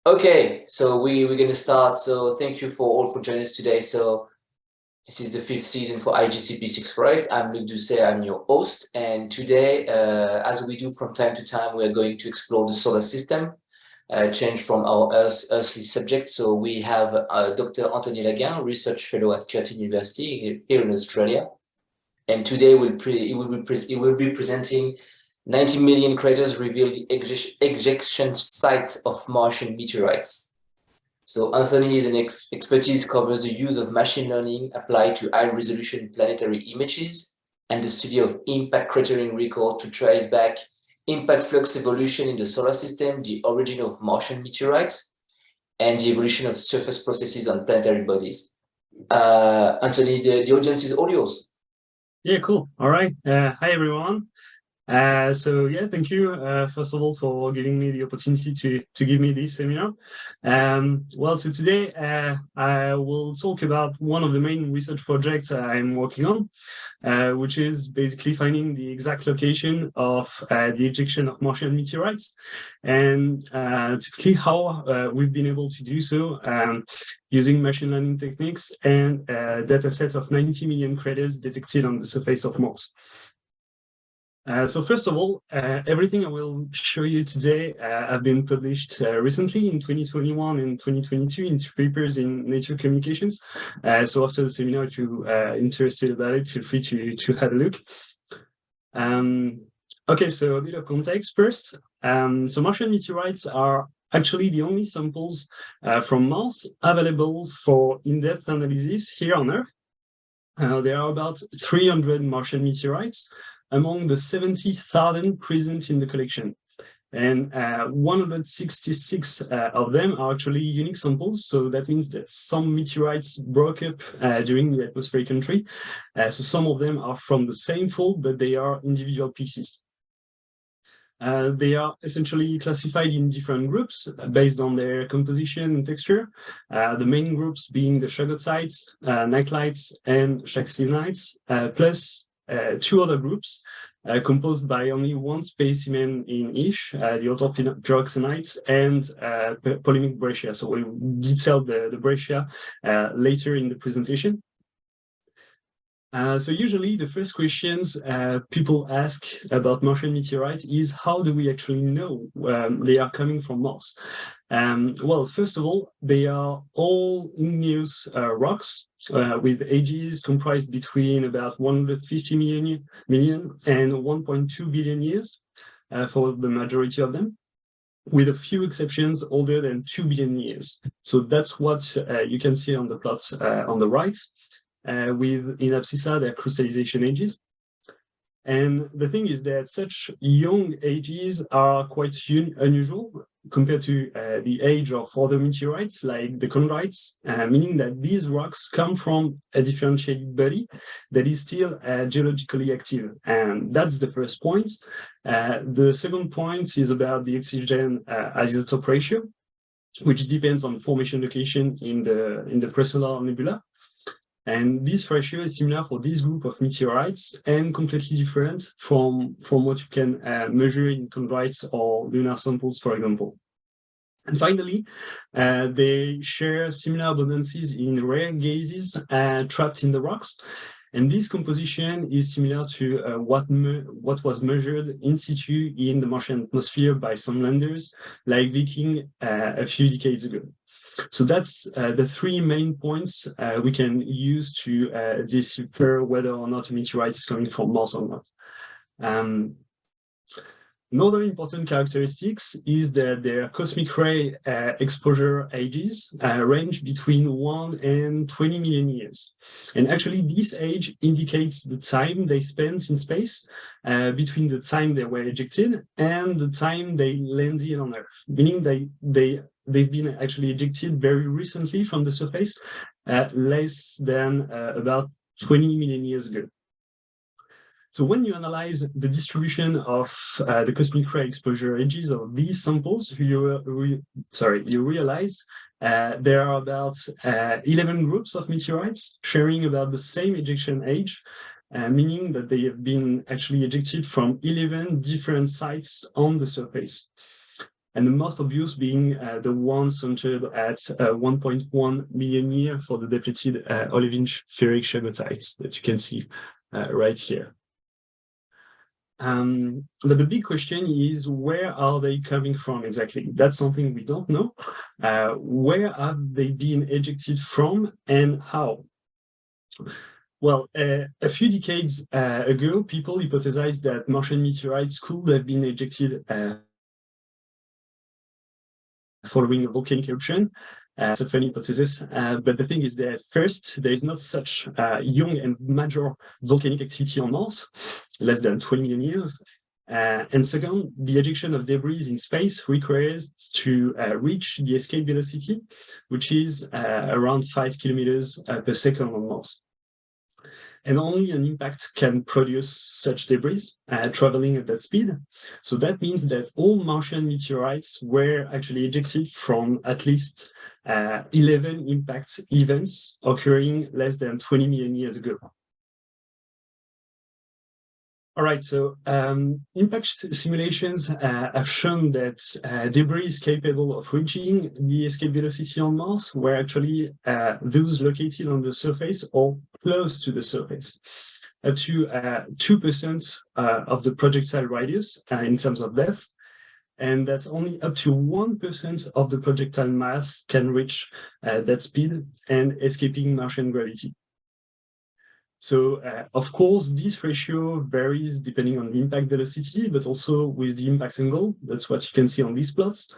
Okay, so we're going to start. So thank you for joining us today. So this is the 5th season for IGCP648. I'm Luc Doucet, I'm your host. And today, as we do from time to time, we're going to explore the solar system, change from our earthly subject. So we have Dr. Anthony Lagain, research fellow at Curtin University here in Australia. And today he will be presenting 90 million craters reveal the ejection sites of Martian meteorites. So Anthony's expertise covers the use of machine learning applied to high-resolution planetary images and the study of impact cratering record to trace back impact flux evolution in the solar system, the origin of Martian meteorites, and the evolution of surface processes on planetary bodies. Anthony, the audience is all yours. Yeah, cool. All right. Hi, everyone. Thank you, first of all, for giving me the opportunity to give me this seminar. So today I will talk about one of the main research projects I'm working on, which is basically finding the exact location of the ejection of Martian meteorites, and typically how we've been able to do so using machine learning techniques and a data set of 90 million craters detected on the surface of Mars. So first of all, everything I will show you today have been published recently in 2021 and 2022 in 2 papers in Nature Communications. So after the seminar, if you're interested about it, feel free to have a look. Okay, so a bit of context first. So Martian meteorites are actually the only samples from Mars available for in-depth analysis here on Earth. There are about 300 Martian meteorites among the 70,000 present in the collection. And 166 of them are actually unique samples. So that means that some meteorites broke up during the atmospheric entry. So some of them are from the same fault, but they are individual pieces. They are essentially classified in different groups based on their composition and texture. The main groups being the Chagotsites, Nightlights, and Shaxinites, plus 2 other groups composed by only 1 specimen in each, the autopyroxenites and polemic breccia. So we'll detail the breccia later in the presentation. So usually the first questions people ask about Martian meteorites is how do we actually know they are coming from Mars? Well, first of all, they are all igneous rocks with ages comprised between about 150 million and 1.2 billion years for the majority of them, with a few exceptions older than 2 billion years. So that's what you can see on the plots on the right. With in abscissa their crystallization ages. And the thing is that such young ages are quite unusual compared to the age of other meteorites like the chondrites, meaning that these rocks come from a differentiated body that is still geologically active. And that's the first point. The second point is about the oxygen isotope ratio, which depends on formation location in the presolar nebula. And this ratio is similar for this group of meteorites and completely different from what you can measure in chondrites or lunar samples, for example. And finally, they share similar abundances in rare gases trapped in the rocks. And this composition is similar to what was measured in situ in the Martian atmosphere by some landers like Viking a few decades ago. So that's the 3 main points we can use to decipher whether or not a meteorite is coming from Mars or not. Another important characteristics is that their cosmic ray exposure ages range between 1 and 20 million years. And actually, this age indicates the time they spent in space between the time they were ejected and the time they landed on Earth, meaning they've been actually ejected very recently from the surface, less than about 20 million years ago. So when you analyze the distribution of the cosmic ray exposure ages of these samples, you realize there are about 11 groups of meteorites sharing about the same ejection age, meaning that they have been actually ejected from 11 different sites on the surface. and the most obvious being the one centered at 1.1 million year for the depleted olivine ferric chagotites that you can see right here. But the big question is, where are they coming from exactly? That's something we don't know. Where have they been ejected from and how? Well, a few decades ago, people hypothesized that Martian meteorites could have been ejected following a volcanic eruption. It's a funny hypothesis, but the thing is that first, there is not such young and major volcanic activity on Mars, less than 20 million years. And second, the ejection of debris in space requires to reach the escape velocity, which is around 5 kilometers per second on Mars. And only an impact can produce such debris traveling at that speed. So that means that all Martian meteorites were actually ejected from at least 11 impact events occurring less than 20 million years ago. All right, so impact simulations have shown that debris capable of reaching the escape velocity on Mars were actually those located on the surface or close to the surface, up to 2% of the projectile radius in terms of depth, and that's only up to 1% of the projectile mass can reach that speed and escaping Martian gravity. So, of course, this ratio varies depending on the impact velocity, but also with the impact angle. That's what you can see on these plots.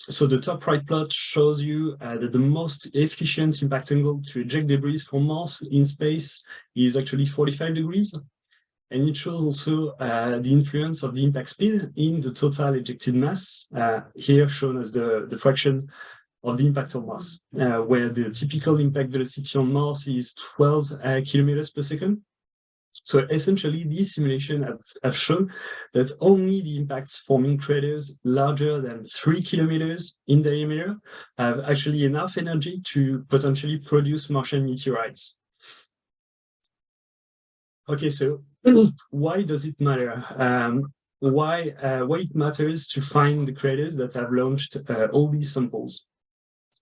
So the top right plot shows you that the most efficient impact angle to eject debris from Mars in space is actually 45 degrees. And it shows also the influence of the impact speed in the total ejected mass, here shown as the fraction of the impact on Mars, where the typical impact velocity on Mars is 12 kilometers per second. So essentially, these simulations have shown that only the impacts forming craters larger than 3 kilometers in diameter have actually enough energy to potentially produce Martian meteorites. Okay, so why does it matter? Why it matters to find the craters that have launched all these samples?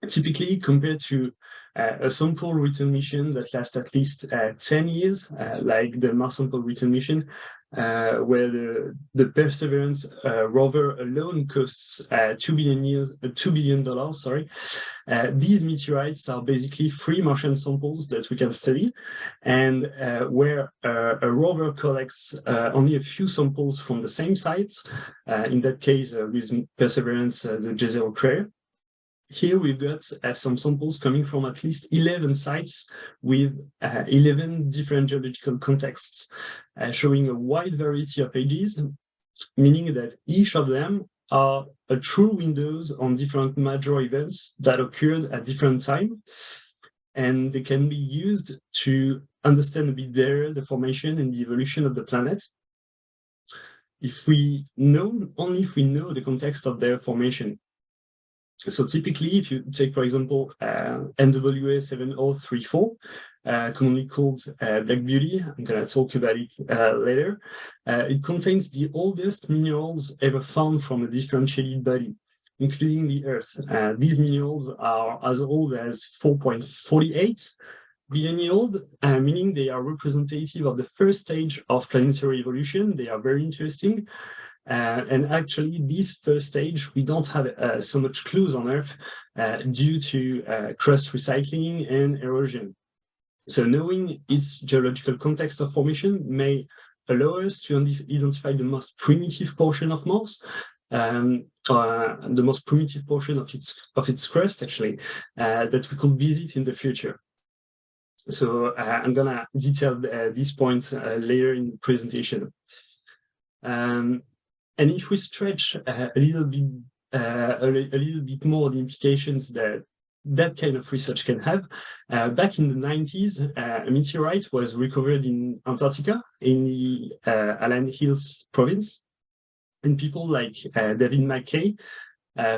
Typically, compared to a sample return mission that lasts at least 10 years, like the Mars sample return mission, where the Perseverance rover alone costs $2 billion, sorry. These meteorites are basically free Martian samples that we can study, and where a rover collects only a few samples from the same site, in that case with Perseverance, the Jezero crater. Here we've got some samples coming from at least 11 sites with 11 different geological contexts, showing a wide variety of ages, meaning that each of them are true windows on different major events that occurred at different times, and they can be used to understand a bit better the formation and the evolution of the planet. Only if we know the context of their formation. So typically, if you take, for example, NWA 7034, commonly called Black Beauty, I'm going to talk about it later, it contains the oldest minerals ever found from a differentiated body, including the Earth. These minerals are as old as 4.48 billion years old, meaning they are representative of the first stage of planetary evolution. They are very interesting. And actually, this first stage, we don't have so much clues on Earth due to crust recycling and erosion. So knowing its geological context of formation may allow us to identify the most primitive portion of Mars, the most primitive portion of its crust, actually, that we could visit in the future. So I'm gonna detail this point later in the presentation. And if we stretch a little bit more the implications that kind of research can have, back in the 90s, a meteorite was recovered in Antarctica, in the Allan Hills province, and people like David McKay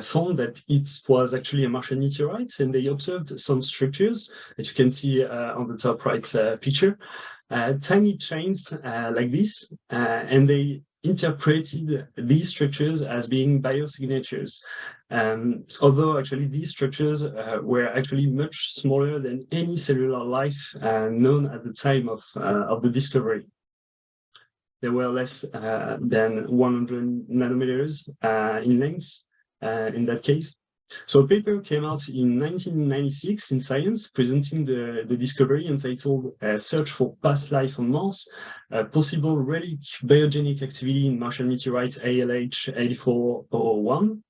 found that it was actually a Martian meteorite, and they observed some structures that you can see on the top right picture, tiny chains like this, and they interpreted these structures as being biosignatures. Although actually these structures were actually much smaller than any cellular life known at the time of the discovery. They were less than 100 nanometers in length in that case. So a paper came out in 1996 in Science presenting the discovery entitled Search for Past Life on Mars, Possible Relic Biogenic Activity in Martian Meteorite ALH 8401.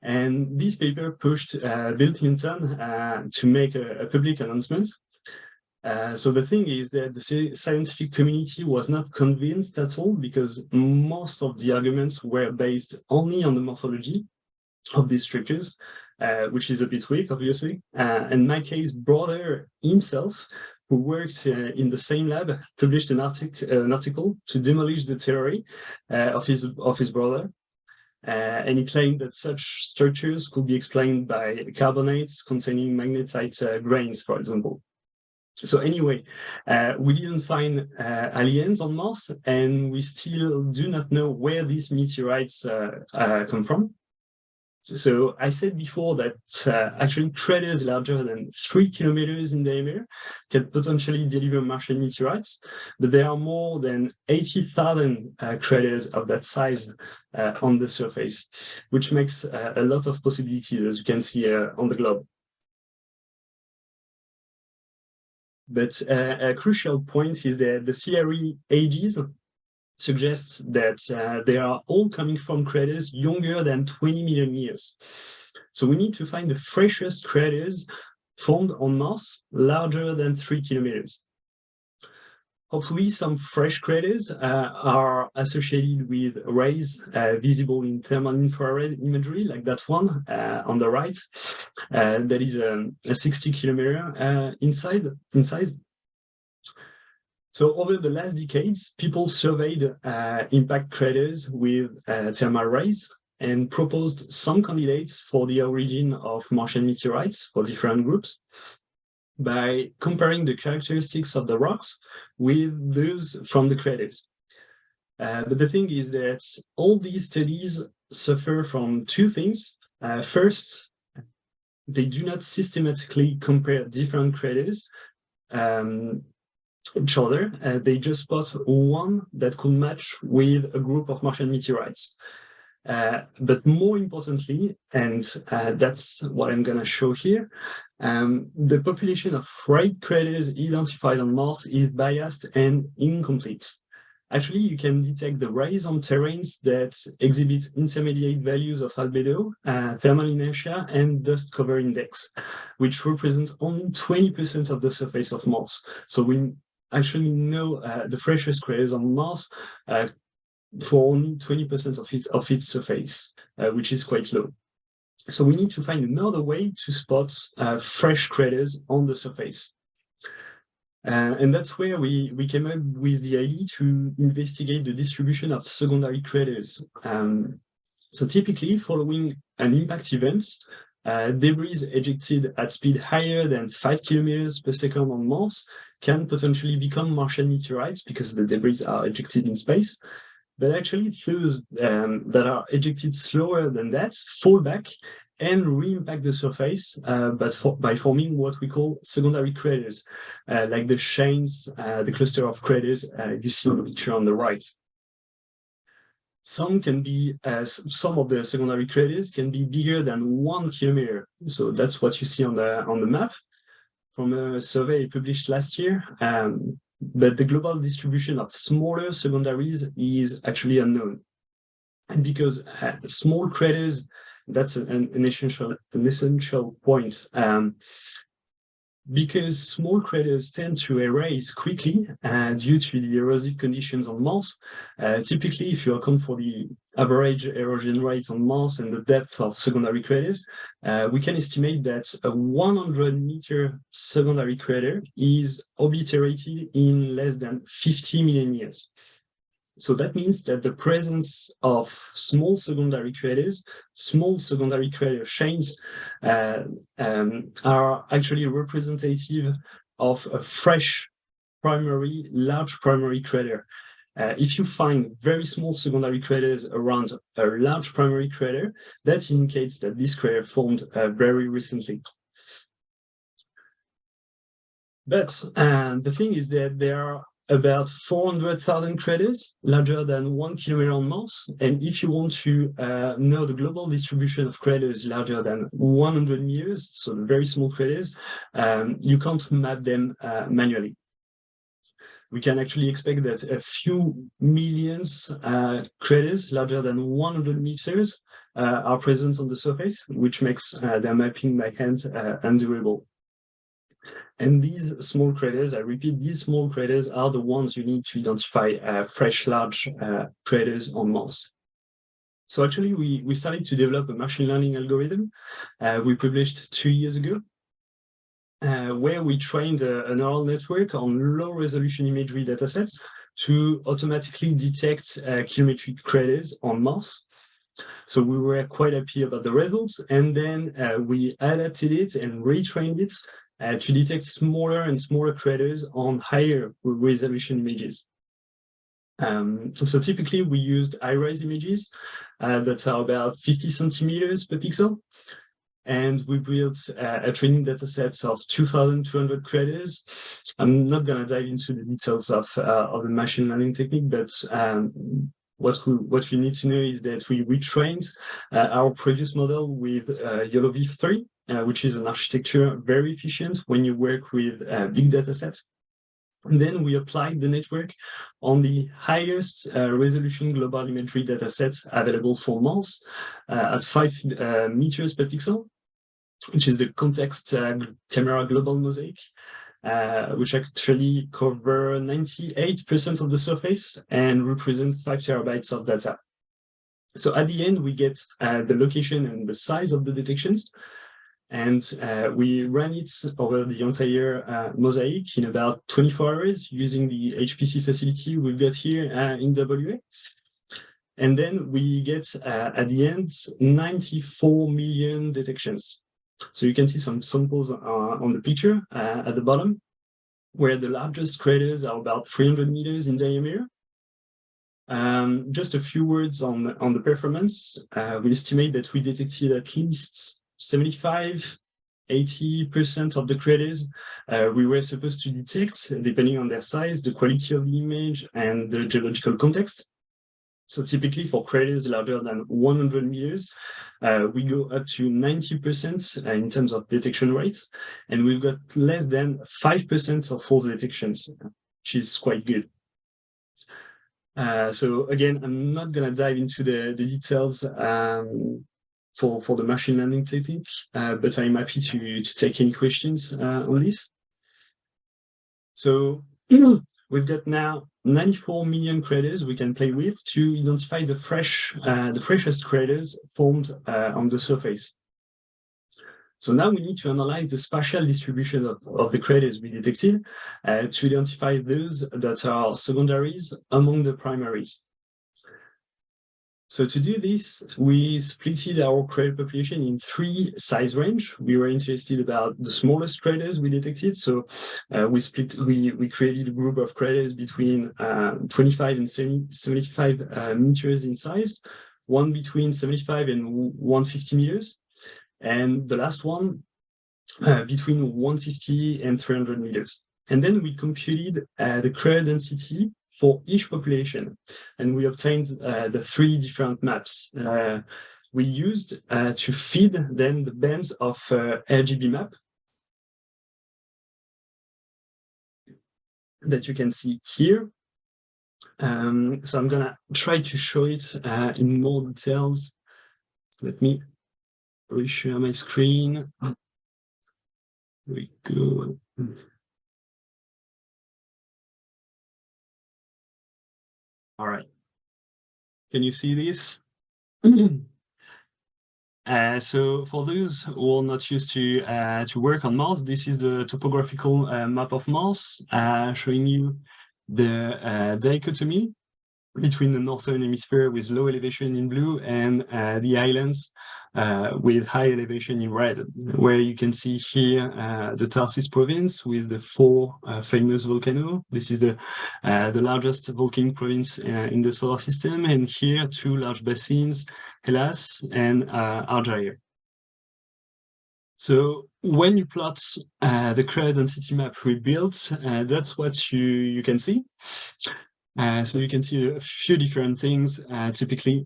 And this paper pushed Bill Clinton to make a public announcement. So the thing is that the scientific community was not convinced at all because most of the arguments were based only on the morphology of these structures, which is a bit weak, obviously. And Mackay's brother himself, who worked in the same lab, published an article to demolish the theory of his brother. And he claimed that such structures could be explained by carbonates containing magnetite grains, for example. So anyway, we didn't find aliens on Mars, and we still do not know where these meteorites come from. So I said before that actually craters larger than 3 kilometers in diameter can potentially deliver Martian meteorites, but there are more than 80,000 craters of that size on the surface, which makes a lot of possibilities, as you can see on the globe. But a crucial point is that the CRE ages suggests that they are all coming from craters younger than 20 million years. So we need to find the freshest craters formed on Mars larger than 3 kilometers. Hopefully some fresh craters are associated with rays visible in thermal infrared imagery, like that one on the right. That is a 60 kilometer in size. So over the last decades, people surveyed impact craters with thermal rays and proposed some candidates for the origin of Martian meteorites for different groups by comparing the characteristics of the rocks with those from the craters. But the thing is that all these studies suffer from two things. First, they do not systematically compare different craters each other. They just spot one that could match with a group of Martian meteorites. But more importantly, and that's what I'm going to show here, the population of ray craters identified on Mars is biased and incomplete. Actually, you can detect the rays on terrains that exhibit intermediate values of albedo, thermal inertia, and dust cover index, which represents only 20% of the surface of Mars. So we actually know the freshest craters on Mars for only 20% of its surface, which is quite low. So we need to find another way to spot fresh craters on the surface. And that's where we came up with the idea to investigate the distribution of secondary craters. So typically, following an impact event, debris ejected at speed higher than 5 kilometers per second on Mars can potentially become Martian meteorites because the debris are ejected in space. But actually, those that are ejected slower than that fall back and re-impact the surface by forming what we call secondary craters, like the chains, the cluster of craters you see in the picture on the right. Some of the secondary craters can be bigger than 1 kilometer. So that's what you see on the map from a survey published last year. But the global distribution of smaller secondaries is actually unknown. And because small craters, that's an essential point. Because small craters tend to erase quickly due to the erosive conditions on Mars. Typically, if you account for the average erosion rate on Mars and the depth of secondary craters, we can estimate that a 100-meter secondary crater is obliterated in less than 50 million years. So that means that the presence of small secondary craters, small secondary crater chains are actually representative of a fresh large primary crater. If you find very small secondary craters around a large primary crater, that indicates that this crater formed very recently. But the thing is that there are about 400,000 craters larger than 1 kilometer on Mars. And if you want to know the global distribution of craters larger than 100 meters, so the very small craters, you can't map them manually. We can actually expect that a few millions craters larger than 100 meters are present on the surface, which makes their mapping by hand undoable. And these small craters, I repeat, these small craters are the ones you need to identify fresh large craters on Mars. So actually, we started to develop a machine learning algorithm we published 2 years ago, where we trained a neural network on low-resolution imagery datasets to automatically detect kilometric craters on Mars. So we were quite happy about the results, and then we adapted it and retrained it to detect smaller and smaller craters on higher resolution images. So typically we used high-res images that are about 50 centimeters per pixel. And we built a training data set of 2,200 craters. I'm not going to dive into the details of the machine learning technique, but what you need to know is that we retrained our previous model with YOLOv3, which is an architecture very efficient when you work with big data sets. And then we applied the network on the highest resolution global imagery data sets available for Mars at 5 meters per pixel, which is the context camera global mosaic, which actually cover 98% of the surface and represent 5 terabytes of data. So at the end, we get the location and the size of the detections, and we ran it over the entire mosaic in about 24 hours using the HPC facility we've got here in WA. And then we get, at the end, 94 million detections. So you can see some samples on the picture at the bottom, where the largest craters are about 300 meters in diameter. Just a few words on the performance. We estimate that we detected at least 75–80% of the craters we were supposed to detect, depending on their size, the quality of the image, and the geological context. So typically for craters larger than 100 meters, we go up to 90% in terms of detection rate, and we've got less than 5% of false detections, which is quite good. So again, I'm not going to dive into the details for the machine learning technique, but I'm happy to take any questions on this. So we've got now 94 million craters we can play with to identify the freshest craters formed on the surface. So now we need to analyze the spatial distribution of the craters we detected to identify those that are secondaries among the primaries. So to do this, we splitted our crater population in 3 size range. We were interested about the smallest craters we detected. So we created a group of craters between 25 and 75 meters in size, one between 75 and 150 meters, and the last one between 150 and 300 meters. And then we computed the crater density for each population, and we obtained the 3 different maps. We used to feed then the bands of RGB map that you can see here. So I'm gonna try to show it in more details. Let me reshare my screen. Here we go. All right. Can you see this? So for those who are not used to work on Mars, this is the topographical map of Mars, showing you the dichotomy between the northern hemisphere with low elevation in blue and the islands with high elevation in red, where you can see here the Tarsis province with the four famous volcanoes. This is the largest volcanic province in the solar system, and here two large basins, Hellas and Argyre. So when you plot the crater density map we built, that's what you can see. So you can see a few different things. Typically,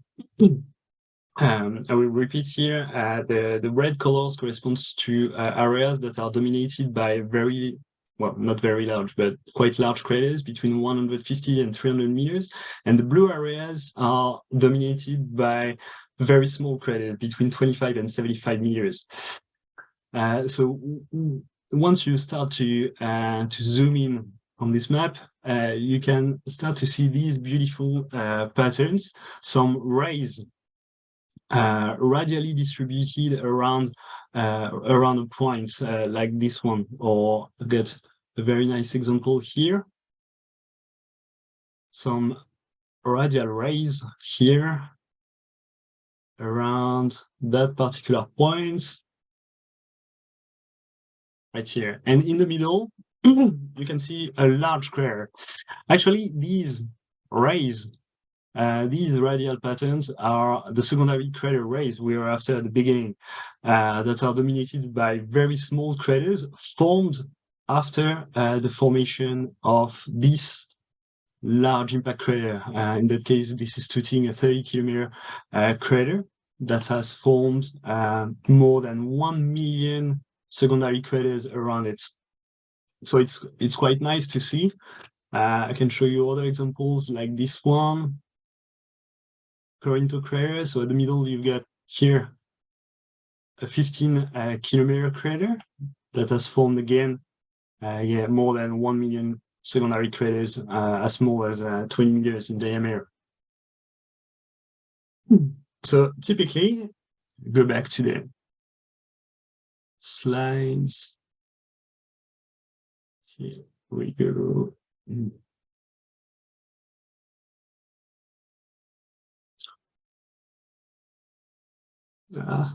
I will repeat here, the red colors corresponds to areas that are dominated by very, well, not very large, but quite large craters between 150 and 300 meters. And the blue areas are dominated by very small craters between 25 and 75 meters. So once you start to zoom in on this map, you can start to see these beautiful patterns, some rays radially distributed around a point like this one, or get a very nice example here. Some radial rays here around that particular point. Right here, and in the middle you can see a large crater. Actually, these rays, these radial patterns are the secondary crater rays we were after at the beginning, that are dominated by very small craters formed after the formation of this large impact crater. In that case, this is Tooting, a 30-kilometer crater that has formed more than 1 million secondary craters around it. So it's quite nice to see. I can show you other examples like this one, Corinto crater. So at the middle, you've got here a 15-kilometer crater that has formed again, more than 1 million secondary craters as small as 20 meters in diameter. So typically, go back to the slides. Here we go. Yeah.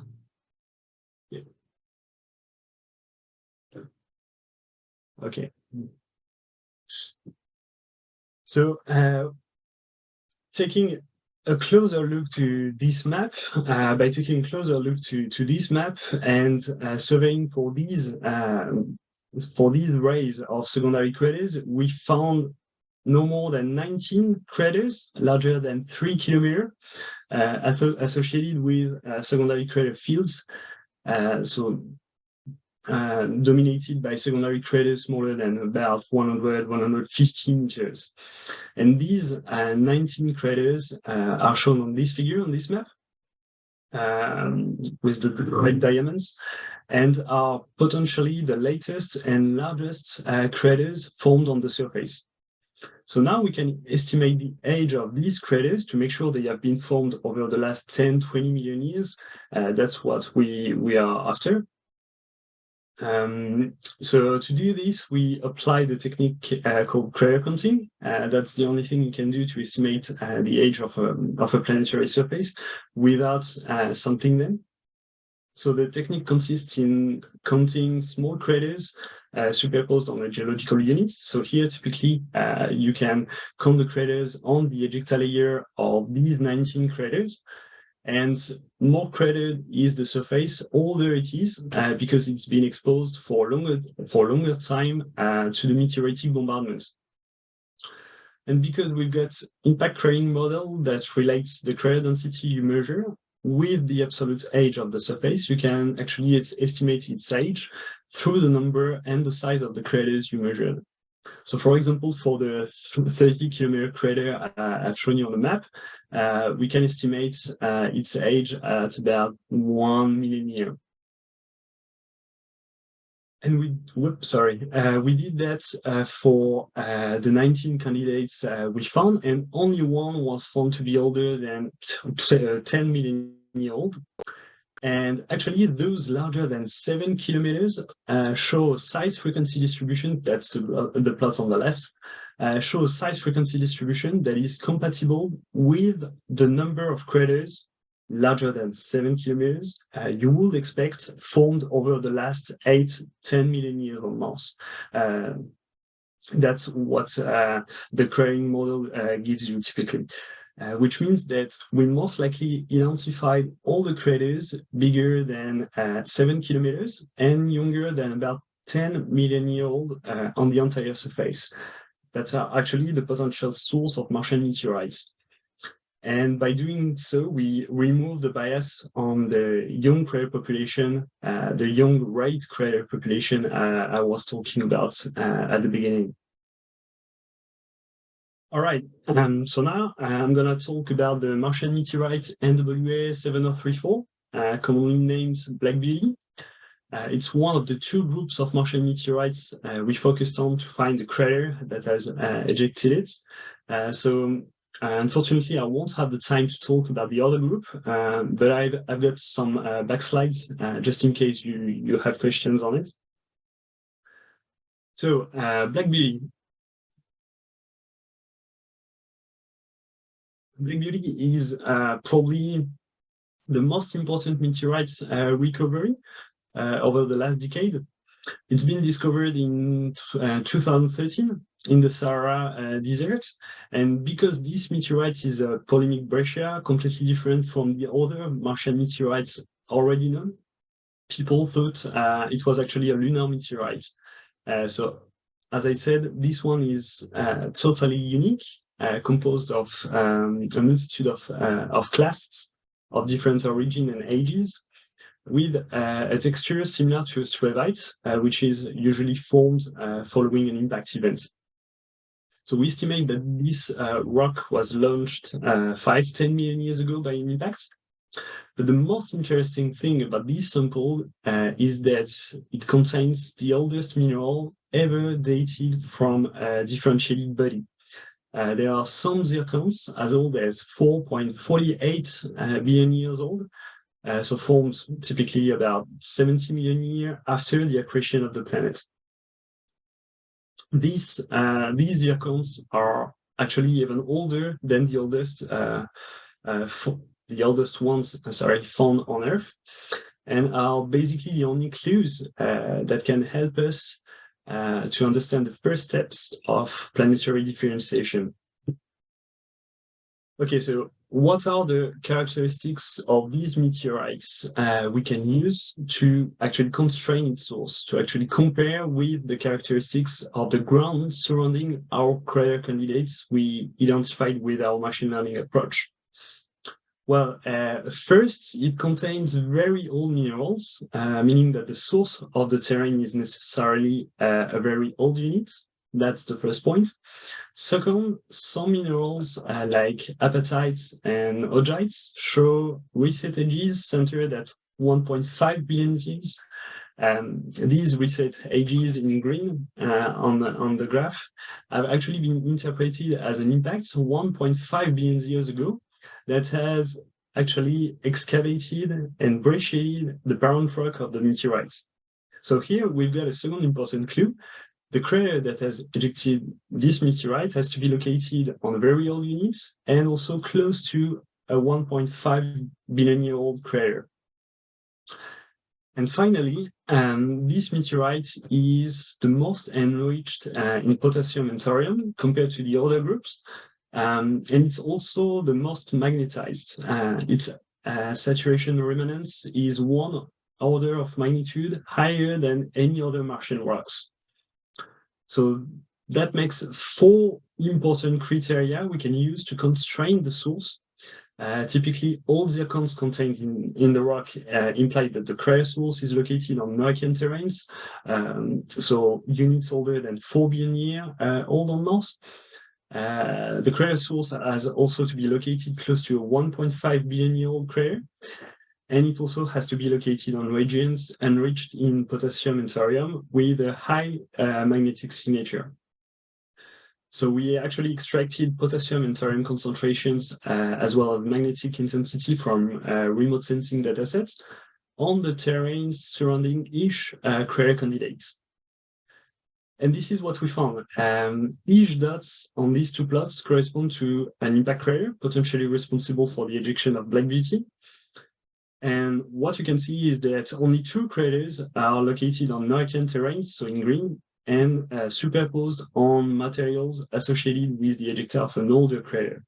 Okay. So taking a closer look to this map, by taking a closer look to this map and surveying for these rays of secondary craters, we found no more than 19 craters larger than 3 kilometers associated with secondary crater fields. Dominated by secondary craters smaller than about 150 meters. And these 19 craters are shown on this figure, on this map, with the red diamonds, and are potentially the latest and largest craters formed on the surface. So now we can estimate the age of these craters to make sure they have been formed over the last 10-20 million years. That's what we are after. So to do this, we apply the technique called crater counting. That's the only thing you can do to estimate the age of a planetary surface without sampling them. So the technique consists in counting small craters superposed on a geological unit. So here, typically, you can count the craters on the ejecta layer of these 19 craters. And more cratered is the surface, older it is, because it's been exposed for longer time to the meteoritic bombardment. And because we've got impact cratering model that relates the crater density you measure with the absolute age of the surface, you can actually estimate its age through the number and the size of the craters you measured. So for example, for the 30-kilometer crater I've shown you on the map, we can estimate its age at about 1 million years. And we did that for the 19 candidates we found, and only one was found to be older than 10 million years old. And actually, those larger than 7 kilometers show size frequency distribution. That's the plot on the left. Show size frequency distribution that is compatible with the number of craters larger than 7 kilometers, you would expect formed over the last 8-10 million years on Mars. That's what the cratering model gives you typically, which means that we most likely identified all the craters bigger than 7 kilometers and younger than about 10 million years old on the entire surface. That's actually the potential source of Martian meteorites. And by doing so, we remove the bias on the young crater population, the young rate crater population I was talking about at the beginning. All right, so now I'm going to talk about the Martian meteorite NWA 7034, commonly named Black Beauty. It's one of the two groups of Martian meteorites we focused on to find the crater that has ejected it. So unfortunately, I won't have the time to talk about the other group, but I've got some backslides just in case you have questions on it. So Black Beauty. Black Beauty is probably the most important meteorite recovery over the last decade. It's been discovered in 2013 in the Sahara Desert. And because this meteorite is a polemic breccia, completely different from the other Martian meteorites already known, people thought it was actually a lunar meteorite. So, as I said, this one is totally unique, composed of a multitude of clasts of different origin and ages, with a texture similar to a struvite, which is usually formed following an impact event. So we estimate that this rock was launched 5-10 million years ago by an impact. But the most interesting thing about this sample is that it contains the oldest mineral ever dated from a differentiated body. There are some zircons as old as 4.48 billion years old, so formed typically about 70 million years after the accretion of the planet. These zircons are actually even older than the oldest ones found on Earth, and are basically the only clues that can help us to understand the first steps of planetary differentiation. Okay, so what are the characteristics of these meteorites we can use to actually constrain its source, to actually compare with the characteristics of the ground surrounding our crater candidates we identified with our machine learning approach? Well, first, it contains very old minerals, meaning that the source of the terrain is necessarily a very old unit. That's the first point. Second, some minerals like apatites and augites show reset edges centered at 1.5 billion years. These reset edges in green on the graph have actually been interpreted as an impact 1.5 billion years ago that has actually excavated and brecciated the parent rock of the meteorites. So here we've got a second important clue. The crater that has ejected this meteorite has to be located on a very old unit and also close to a 1.5 billion year old crater. And finally, this meteorite is the most enriched in potassium and thorium compared to the other groups. And it's also the most magnetized. Its saturation remanence is 1 order of magnitude higher than any other Martian rocks. So that makes 4 important criteria we can use to constrain the source. Typically, all zircons contained in the rock imply that the crater source is located on Noachian terrains, so units older than 4 billion years old on Mars. The crater source has also to be located close to a 1.5 billion year old crater, and it also has to be located on regions enriched in potassium and thorium with a high magnetic signature. So we actually extracted potassium and thorium concentrations as well as magnetic intensity from remote sensing datasets on the terrains surrounding each crater candidate. And this is what we found. Each dots on these 2 plots correspond to an impact crater, potentially responsible for the ejection of Black Beauty. And what you can see is that only 2 craters are located on martian terrains, so in green, and superposed on materials associated with the ejecta of an older crater.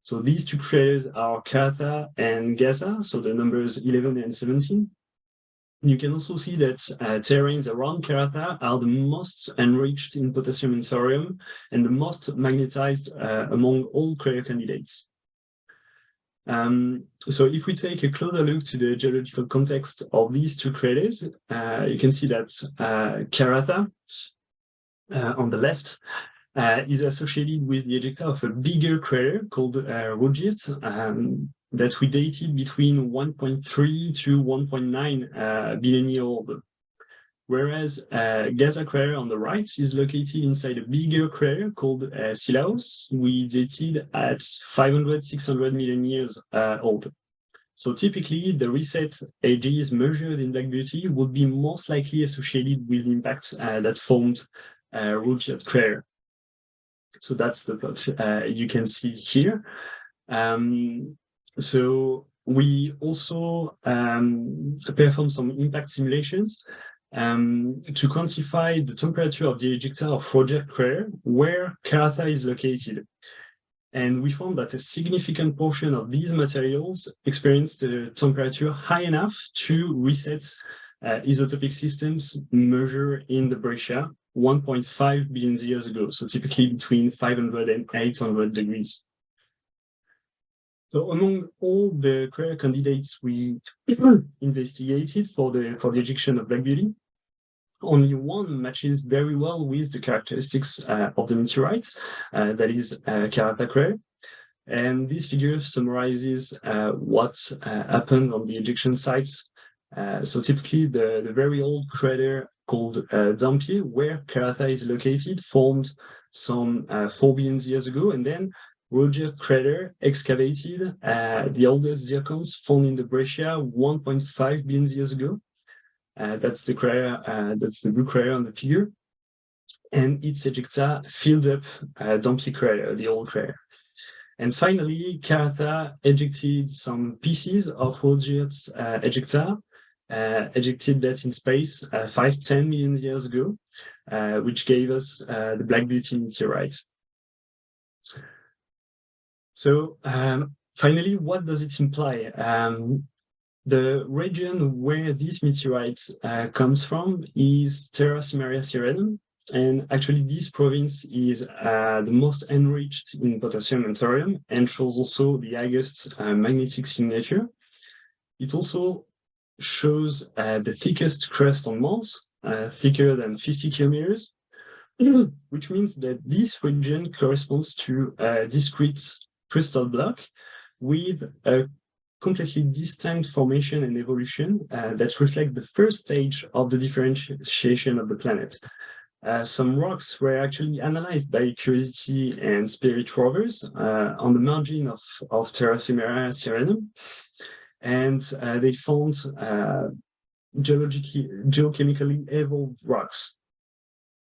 So these 2 craters are Karata and Gaza, so the numbers 11 and 17. You can also see that terrains around Karata are the most enriched in potassium and thorium and the most magnetized among all crater candidates. So if we take a closer look to the geological context of these 2 craters, you can see that Karata on the left is associated with the ejecta of a bigger crater called Rugiet that we dated between 1.3 to 1.9 billion year old. Whereas Gaza crater on the right is located inside a bigger crater called Silaos, we dated at 500-600 million years old. So typically, the reset ages measured in Black Beauty would be most likely associated with impact that formed Rugiet crater. So that's the plot you can see here. So we also performed some impact simulations to quantify the temperature of the ejecta of Rugiet crater where Karata is located. And we found that a significant portion of these materials experienced a temperature high enough to reset isotopic systems measured in the breccia 1.5 billion years ago, so typically between 500 and 800 degrees. So among all the crater candidates we investigated for the ejection of Black Beauty, only one matches very well with the characteristics of the meteorite, that is Karata crater. And this figure summarizes what happened on the ejection sites. So typically the very old crater called Dampier, where Karata is located, formed some 4 billion years ago, and then Rugiet crater excavated the oldest zircons found in the breccia 1.5 billion years ago. That's the crater, that's the blue crater on the figure, and its ejecta filled up Dampier crater, the old crater. And finally, Karata ejected some pieces of Rugiet's ejecta, ejected that in space 5-10 million years ago, which gave us the Black Beauty meteorite. So finally, what does it imply? The region where this meteorite comes from is Terra Cimmeria Sirenum, and actually this province is the most enriched in potassium and thorium and shows also the highest magnetic signature. It also shows the thickest crust on Mars, thicker than 50 kilometers, which means that this region corresponds to a discrete crystal block with a completely distinct formation and evolution that reflect the first stage of the differentiation of the planet. Some rocks were actually analyzed by Curiosity and Spirit rovers on the margin of Terra Cimmeria Sirenum, and they found geochemically evolved rocks.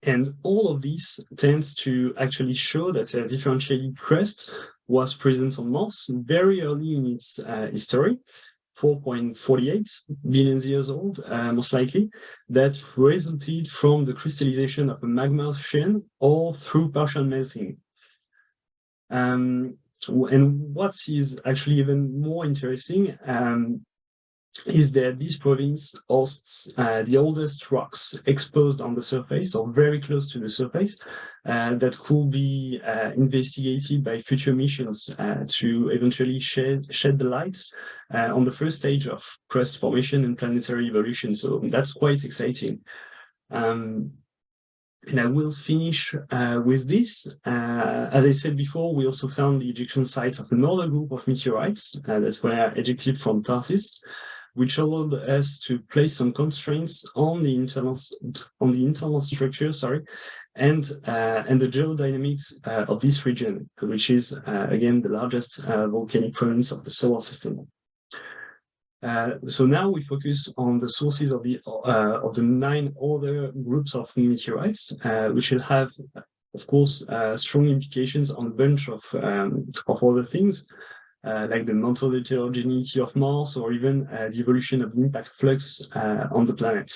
And all of this tends to actually show that a differentiated crust was present on Mars very early in its history, 4.48 billion years old, most likely, that resulted from the crystallization of a magma ocean or through partial melting. And what is actually even more interesting is that this province hosts the oldest rocks exposed on the surface or very close to the surface that could be investigated by future missions to eventually shed the light on the first stage of crust formation and planetary evolution. So that's quite exciting. And I will finish with this. As I said before, we also found the ejection sites of another group of meteorites that were ejected from Tarsis, which allowed us to place some constraints on the internal structure, and the geodynamics of this region, which is again the largest volcanic province of the solar system. So now we focus on the sources of the 9 other groups of meteorites, which will have, of course, strong implications on a bunch of other things. like the mantle heterogeneity of Mars, or even the evolution of the impact flux on the planet.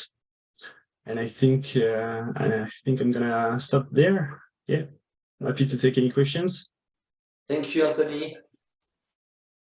And I think I'm gonna stop there. Yeah, happy to take any questions. Thank you, Anthony.